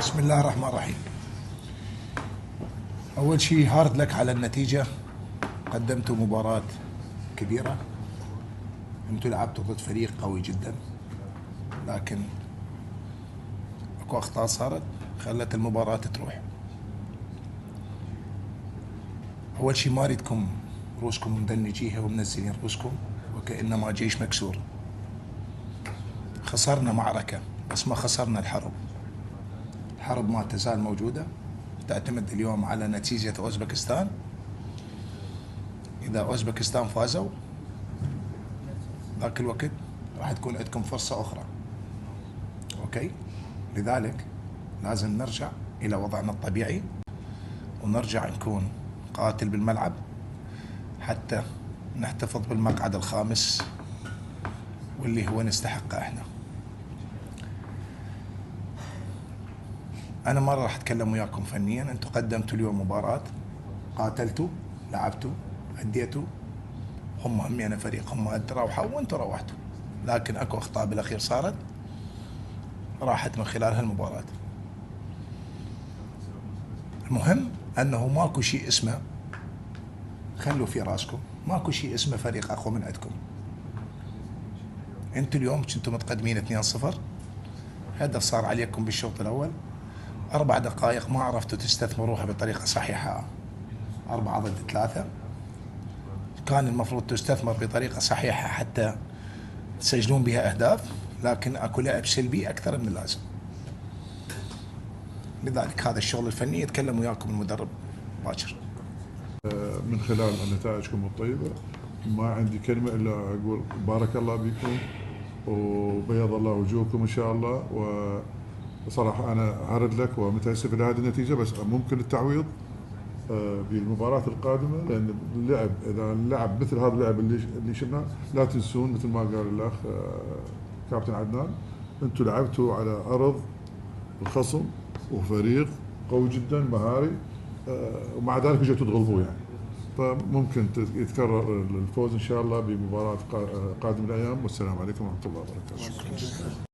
بسم الله الرحمن الرحيم. أول شيء هارد لك على النتيجة. قدمتوا مباراة كبيرة، أنتوا لعبتوا ضد فريق قوي جدا، لكن أكو أخطاء صارت خلت المباراة تروح. أول شيء ما أريدكم روسكم مدنجيها ومنزلين روسكم وكأنما جيش مكسور. خسرنا معركة بس ما خسرنا الحرب. الحرب ما تزال موجودة، تعتمد اليوم على نتيجة أوزبكستان. إذا أوزبكستان فازوا ذاك الوقت راح تكون عندكم فرصة أخرى. أوكي؟ لذلك لازم نرجع إلى وضعنا الطبيعي ونرجع نكون قاتل بالملعب حتى نحتفظ بالمقعد الخامس واللي هو نستحقه احنا. أنا ما راح أتكلم وياكم فنيا، أنتم قدمتوا اليوم مباراة، قاتلتوا، لعبتوا، أديتوا. هم همينا فريق، هم روحوا وأنتم روحتوا، لكن أكو أخطاء بالأخير صارت راحت من خلال هالمباراة. المهم أنه ماكو شيء اسمه، خلوا في راسكم، ماكو شيء اسمه فريق أقوى من عندكم. أنتوا اليوم كنتم متقدمين 2-0، هدف صار عليكم بالشوط الأول، 4 دقائق ما عرفتوا تستثمروها بطريقة صحيحة. 4-3 كان المفروض تستثمر بطريقة صحيحة حتى تسجلون بها أهداف، لكن أكو لعب سلبي أكثر من اللازم. لذلك هذا الشغل الفني يتكلم وياكم المدرب باكر. من خلال نتائجكم الطيبة ما عندي كلمة إلا أقول بارك الله بكم وبيض الله وجوهكم إن شاء الله. وصراحة أنا أعرض لك ومتأسف لهذه النتيجة، بس ممكن التعويض بالمباراة القادمة، لأن اللعب إذا اللعب مثل هذا اللعب اللي شفناه، لا تنسون مثل ما قال الأخ كابتن عدنان، أنتم لعبتوا على أرض الخصم وفريق قوي جدا مهاري، ومع ذلك اجيتوا تغلبوه يعني. فممكن يتكرر الفوز ان شاء الله بمباراه قادم الايام. والسلام عليكم ورحمه الله وبركاته.